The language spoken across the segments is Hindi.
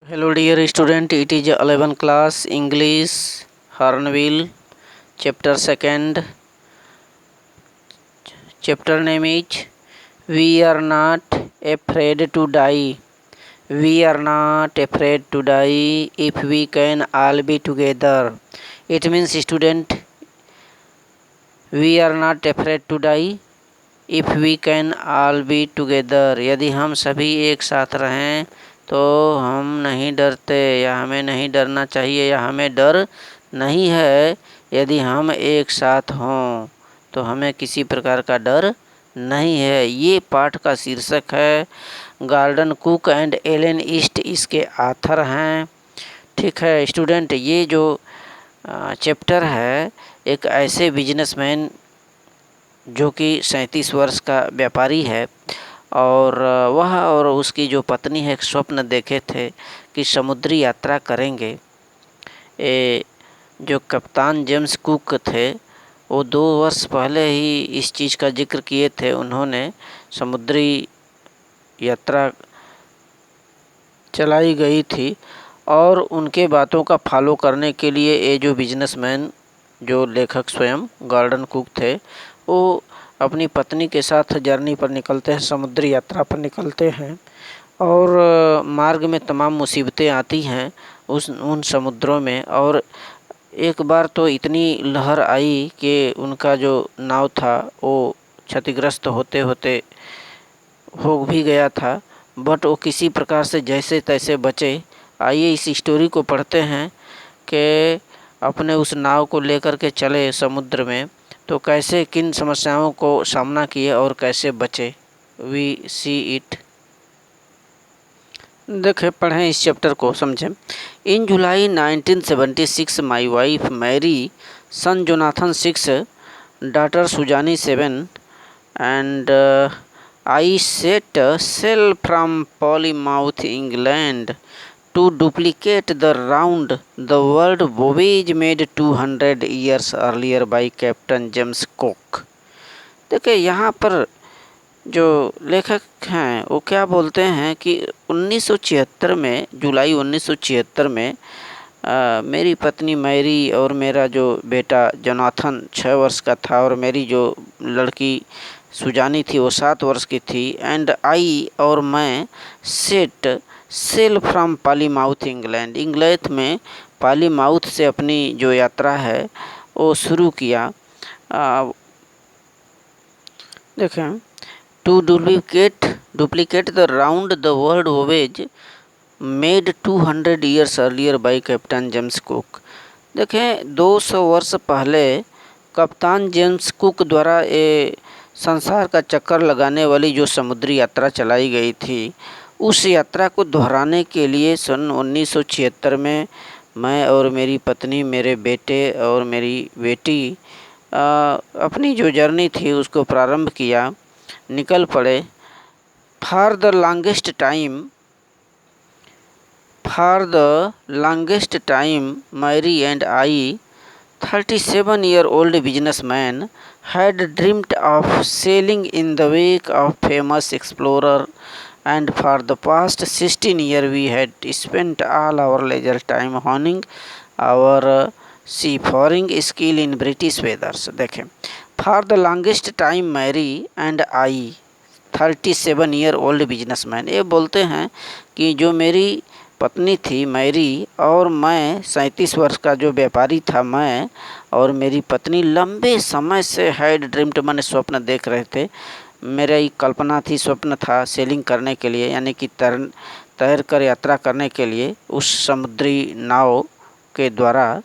Hello dear student, it is 11 class English Hornbill chapter 2nd. Chapter name is We are not afraid to die. We are not afraid to die if we can all be together. It means student, we are not afraid to die if we can all be together. यदि हम सभी एक साथ रहें तो हम नहीं डरते या हमें नहीं डरना चाहिए या हमें डर नहीं है। यदि हम एक साथ हों तो हमें किसी प्रकार का डर नहीं है। ये पाठ का शीर्षक है। Gordon Cook and Alan East इसके आथर हैं। ठीक है स्टूडेंट, ये जो चैप्टर है एक ऐसे बिजनेसमैन जो कि 37 वर्ष का व्यापारी है और वह और उसकी जो पत्नी है एक स्वप्न देखे थे कि समुद्री यात्रा करेंगे। जो कप्तान जेम्स कुक थे वो 2 वर्ष पहले ही इस चीज़ का जिक्र किए थे। उन्होंने समुद्री यात्रा चलाई गई थी और उनके बातों का फॉलो करने के लिए ये जो बिजनेसमैन जो लेखक स्वयं गॉर्डन कुक थे वो अपनी पत्नी के साथ जर्नी पर निकलते हैं, समुद्री यात्रा पर निकलते हैं और मार्ग में तमाम मुसीबतें आती हैं उन समुद्रों में। और एक बार तो इतनी लहर आई कि उनका जो नाव था वो क्षतिग्रस्त होते होते हो भी गया था, बट वो किसी प्रकार से जैसे तैसे बचे। आइए इस स्टोरी को पढ़ते हैं कि अपने उस नाव को लेकर के चले समुद्र में तो कैसे किन समस्याओं को सामना किए और कैसे बचे। We see it. देखें, पढ़ें इस चैप्टर को, समझें। In July 1976 my wife Mary, son Jonathan 6, daughter Suzanne 7 and I set sail from Plymouth England to duplicate the round the world voyage made 200 years earlier by Captain James Cook। देखिए यहाँ पर जो लेखक हैं वो क्या बोलते हैं कि 1976 में, जुलाई 1976 में मेरी पत्नी मैरी और मेरा जो बेटा जोनाथन 6 वर्ष का था और मेरी जो लड़की सुजानी थी वो 7 वर्ष की थी। एंड आई और मैं set sail from Plymouth England, England में पालीमाउथ से अपनी जो यात्रा है वो शुरू किया। देखें, to duplicate the round the world voyage made 200 years earlier by captain James Cook. देखें, 200 वर्ष पहले कप्तान जेम्स कुक द्वारा ये संसार का चक्कर लगाने वाली जो समुद्री यात्रा चलाई गई थी, उस यात्रा को दोहराने के लिए सन 1976 में मैं और मेरी पत्नी, मेरे बेटे और मेरी बेटी अपनी जो जर्नी थी उसको प्रारंभ किया, निकल पड़े। For the longest time Mary and I, 37-year-old businessman, had dreamt of sailing in the wake of famous explorer, and for the past 16 years we had spent all our leisure time honing our seafaring skill in British weathers। देखें, for the longest time Mary and I, 37-year-old businessman, ये बोलते हैं कि जो मेरी पत्नी थी मैरी और मैं 37 वर्ष का जो व्यापारी था, मैं और मेरी पत्नी लंबे समय से हैड ड्रीम्ड, मैंने स्वप्न देख रहे थे, मेरा एक कल्पना थी, स्वप्न था सेलिंग करने के लिए, यानी कि तैर कर यात्रा करने के लिए उस समुद्री नाव के द्वारा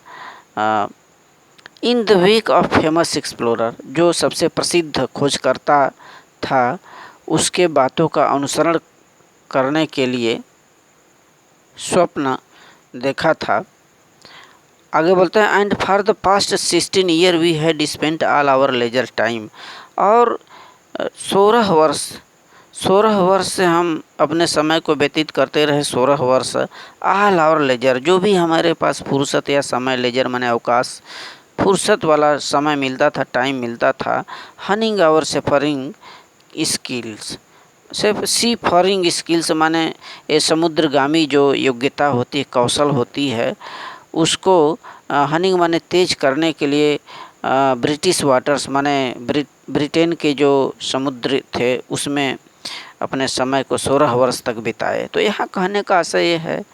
in the wake of famous explorer, जो सबसे प्रसिद्ध खोजकर्ता था, उसके बातों का अनुसरण करने के लिए स्वप्न देखा था। आगे बोलते हैं, and for the past 16 year we had spent all our leisure time, और 16 वर्ष से हम अपने समय को व्यतीत करते रहे। 16 वर्ष ऑल आवर लेजर, जो भी हमारे पास फुर्सत या समय, लेजर माने अवकाश, फुर्सत वाला समय मिलता था, टाइम मिलता था, हनिंग आवर सेफरिंग स्किल्स, सिर्फ सी फॉरिंग स्किल्स माने ये समुद्रगामी जो योग्यता होती है, कौशल होती है, उसको हनिंग माने तेज करने के लिए ब्रिटिश वाटर्स माने ब्रिटेन के जो समुद्र थे उसमें अपने समय को 16 वर्ष तक बिताए। तो यहाँ कहने का आशय ये है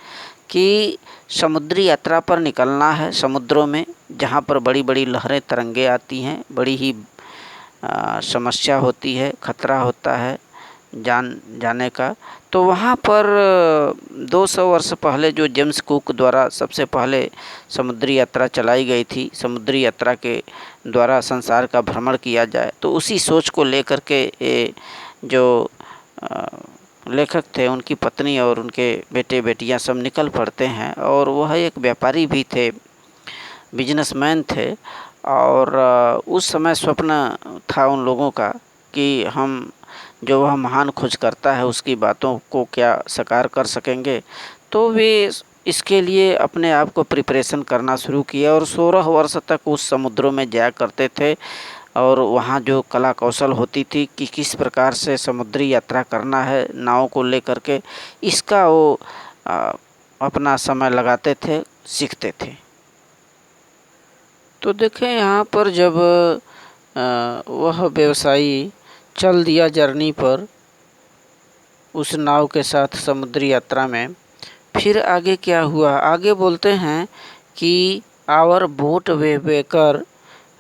कि समुद्री यात्रा पर निकलना है समुद्रों में, जहाँ पर बड़ी बड़ी लहरें तरंगे आती हैं, बड़ी ही समस्या होती है, खतरा होता है जाने का। तो वहाँ पर 200 वर्ष पहले जो जेम्स कुक द्वारा सबसे पहले समुद्री यात्रा चलाई गई थी, समुद्री यात्रा के द्वारा संसार का भ्रमण किया जाए, तो उसी सोच को लेकर के ये जो लेखक थे, उनकी पत्नी और उनके बेटे बेटियां सब निकल पड़ते हैं। और वह एक व्यापारी भी थे, बिजनेसमैन थे, और उस समय स्वप्न था उन लोगों का कि हम जो वह महान खोज करता है उसकी बातों को क्या साकार कर सकेंगे। तो वे इसके लिए अपने आप को प्रिपरेशन करना शुरू किया और 16 वर्ष तक उस समुद्रों में जाया करते थे। और वहाँ जो कला कौशल होती थी कि किस प्रकार से समुद्री यात्रा करना है नाव को लेकर के, इसका वो अपना समय लगाते थे, सीखते थे। तो देखें यहाँ पर जब वह व्यवसायी चल दिया जर्नी पर उस नाव के साथ समुद्री यात्रा में, फिर आगे क्या हुआ? आगे बोलते हैं कि our boat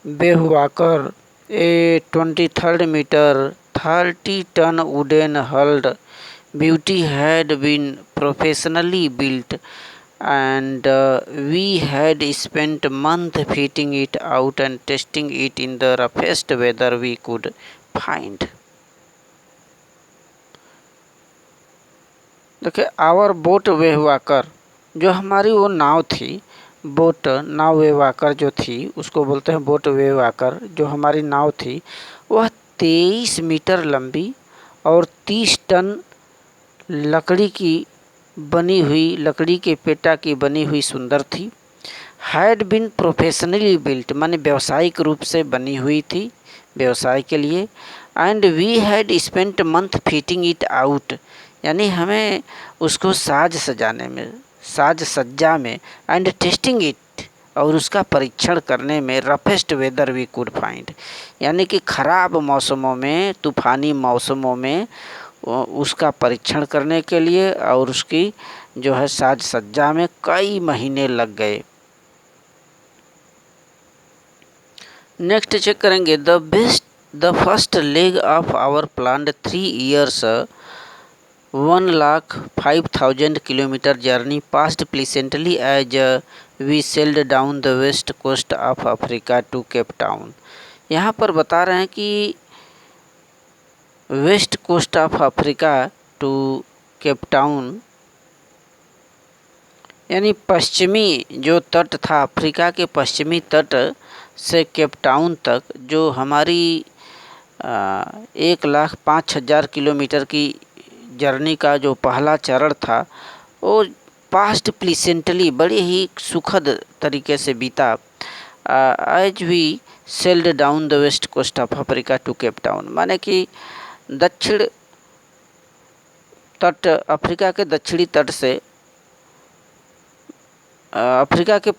Wehwaka a 23 metre 30 ton wooden hulled beauty had been professionally built and we had spent month fitting it out and testing it in the roughest weather we could find। देखिए, आवर बोट वेहवाकर, जो हमारी वो नाव थी, बोट नाव वेहवाकर जो थी उसको बोलते हैं बोट वेहवाकर। जो हमारी नाव थी वह 23 मीटर लंबी और 30 टन लकड़ी की बनी हुई, लकड़ी के पेटा की बनी हुई सुंदर थी। हैड बिन प्रोफेशनली बिल्ट माने व्यावसायिक रूप से बनी हुई थी, व्यवसाय के लिए। And we had spent month fitting it out, यानी हमें उसको साज सज्जा में एंड टेस्टिंग इट, और उसका परीक्षण करने में roughest weather we could find, यानी कि खराब मौसमों में, तूफ़ानी मौसमों में उसका परीक्षण करने के लिए और उसकी जो है साज सज्जा में कई महीने लग गए। नेक्स्ट चेक करेंगे, the first leg of our planned 3 years 1,05,000 kilometre journey passed pleasantly as we sailed down the west coast of Africa to Cape Town. यहाँ पर बता रहे हैं कि west coast of Africa to Cape Town, यानी पश्चिमी जो तट था, अफ्रीका के पश्चिमी तट से केप टाउन तक जो हमारी 1,05,000 किलोमीटर की जर्नी का जो पहला चरण था वो पास्ट प्लीसेंटली, बड़े ही सुखद तरीके से बीता। As we sailed down the west coast of Africa to cap Town, माने कि दक्षिण तट, अफ्रीका के दक्षिणी तट से, अफ्रीका के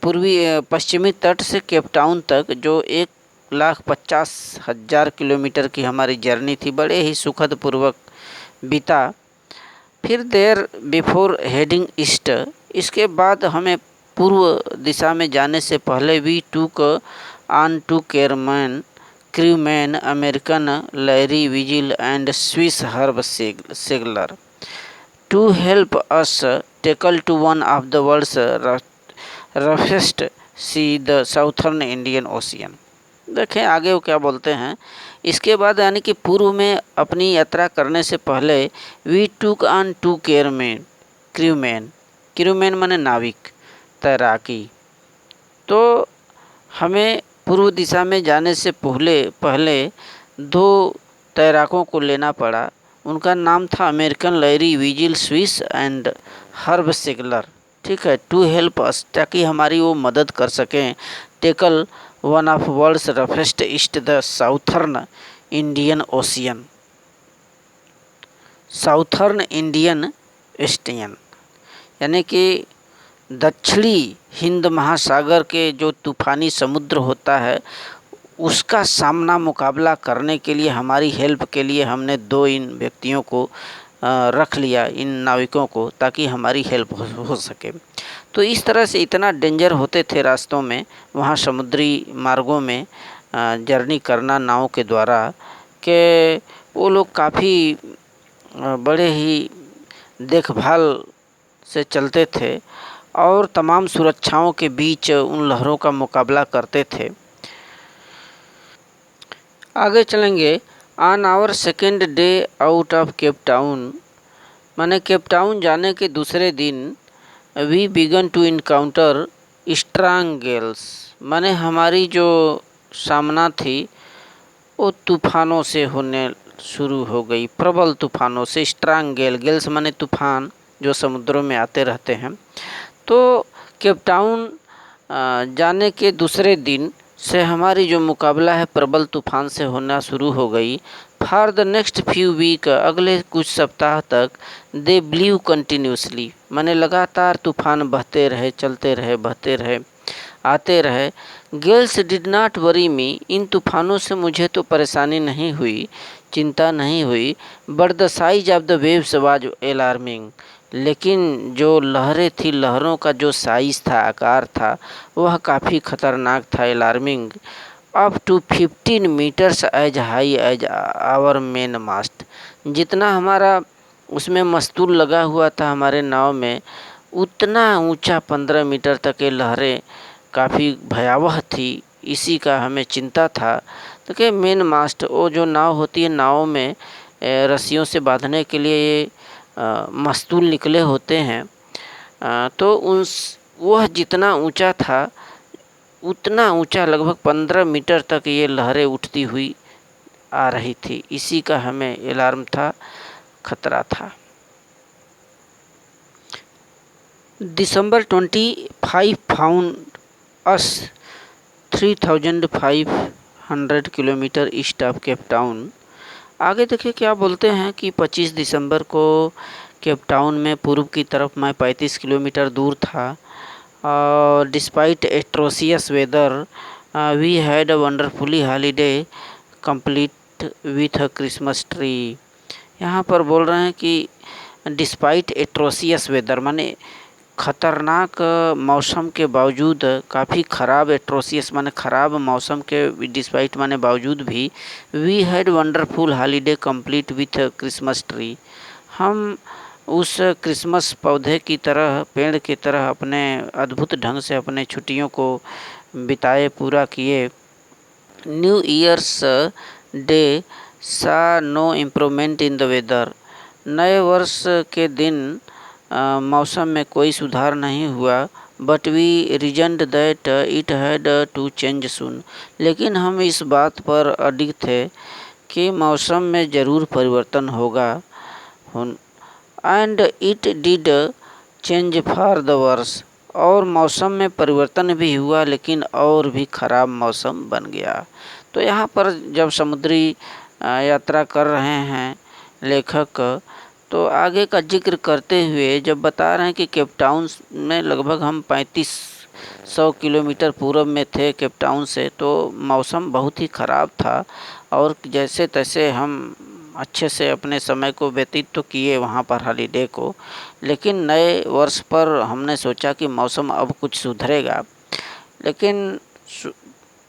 पश्चिमी तट से केप टाउन तक जो 1,50,000 किलोमीटर की हमारी जर्नी थी, बड़े ही सुखद पूर्वक बीता। फिर देर बिफोर हेडिंग ईस्ट, इसके बाद हमें पूर्व दिशा में जाने से पहले we took on two crewmen American Larry Vigil and Swiss Herb Seigler to help us tackle to one of the world's roughest sea, the southern Indian ocean. देखें आगे वो क्या बोलते हैं। इसके बाद यानी कि पूर्व में अपनी यात्रा करने से पहले we took on two crewman माने नाविक, तैराकी। तो हमें पूर्व दिशा में जाने से पहले 2 तैराकों को लेना पड़ा। उनका नाम था American Larry Vigil Swiss and Herb Seigler, ठीक है, टू हेल्प अस, ताकि हमारी वो मदद कर सकें, tackle one of world's roughest east the southern Indian Ocean. Southern Indian Ocean, यानी कि दक्षिणी हिंद महासागर के जो तूफ़ानी समुद्र होता है उसका सामना मुकाबला करने के लिए हमारी हेल्प के लिए हमने दो इन व्यक्तियों को रख लिया, इन नाविकों को, ताकि हमारी हेल्प हो सके। तो इस तरह से इतना डेंजर होते थे रास्तों में, वहाँ समुद्री मार्गों में जर्नी करना नाव के द्वारा, कि वो लोग काफ़ी बड़े ही देखभाल से चलते थे और तमाम सुरक्षाओं के बीच उन लहरों का मुकाबला करते थे। आगे चलेंगे। On our second day out of Cape Town, माने केप टाउन जाने के दूसरे दिन we began to encounter strong gales, माने हमारी जो सामना थी वो तूफ़ानों से होने शुरू हो गई, प्रबल तूफ़ानों से। स्ट्रांग गेल्स माने तूफ़ान जो समुद्रों में आते रहते हैं। तो केप टाउन जाने के दूसरे दिन से हमारी जो मुकाबला है प्रबल तूफ़ान से होना शुरू हो गई। For the next few week, अगले कुछ सप्ताह तक दे ब्लीव कंटिन्यूसली, माने लगातार तूफ़ान बहते रहे, चलते रहे, बहते रहे, आते रहे। गेल्स डिड नॉट वरी मी, इन तूफ़ानों से मुझे तो परेशानी नहीं हुई, चिंता नहीं हुई। But the size of the waves was alarming, लेकिन जो लहरें थी, लहरों का जो साइज़ था, आकार था, वह काफ़ी ख़तरनाक था, alarming. Up to 15 metres as high as our main mast, जितना हमारा उसमें मस्तूल लगा हुआ था हमारे नाव में, उतना ऊंचा 15 मीटर तक ये लहरें काफ़ी भयावह थी। इसी का हमें चिंता था। तो कि मेन मास्ट, वो जो नाव होती है, नाव में रस्सियों से बांधने के लिए ये मस्तूल निकले होते हैं। तो वह जितना ऊंचा था उतना ऊंचा, लगभग 15 मीटर तक ये लहरें उठती हुई आ रही थी। इसी का हमें अलार्म था, खतरा था। दिसंबर 25 found us 3500 kilometre east of Cape town. आगे देखिए क्या बोलते हैं कि 25 दिसंबर को केप टाउन में पूर्व की तरफ मैं 35 किलोमीटर दूर था। Despite atrocious weather we had a wonderfully holiday complete with a Christmas tree. यहाँ पर बोल रहे हैं कि डिस्पाइट एट्रोसियस वेदर माने ख़तरनाक मौसम के बावजूद, काफ़ी ख़राब, एट्रोसियस माने ख़राब मौसम के डिस्पाइट माने बावजूद भी, we had wonderful holiday complete with Christmas tree, हम उस क्रिसमस पौधे की तरह, पेड़ की तरह अपने अद्भुत ढंग से अपने छुट्टियों को बिताए, पूरा किए। New Year's Day saw no improvement in the weather, नए वर्ष के दिन मौसम में कोई सुधार नहीं हुआ। But we reasoned that it had to change soon, लेकिन हम इस बात पर अडिग थे कि मौसम में ज़रूर परिवर्तन होगा। And it did change for the worse, और मौसम में परिवर्तन भी हुआ, लेकिन और भी ख़राब मौसम बन गया। तो यहाँ पर जब समुद्री यात्रा कर रहे हैं लेखक, तो आगे का जिक्र करते हुए जब बता रहे हैं कि केप टाउन में लगभग हम 3500 किलोमीटर पूर्व में थे केप टाउन से, तो मौसम बहुत ही ख़राब था और जैसे तैसे हम अच्छे से अपने समय को व्यतीत तो किए वहाँ पर हॉलीडे को। लेकिन नए वर्ष पर हमने सोचा कि मौसम अब कुछ सुधरेगा, लेकिन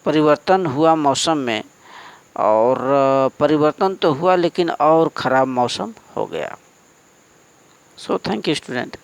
परिवर्तन हुआ मौसम में, और परिवर्तन तो हुआ लेकिन और ख़राब मौसम हो गया। So thank you student.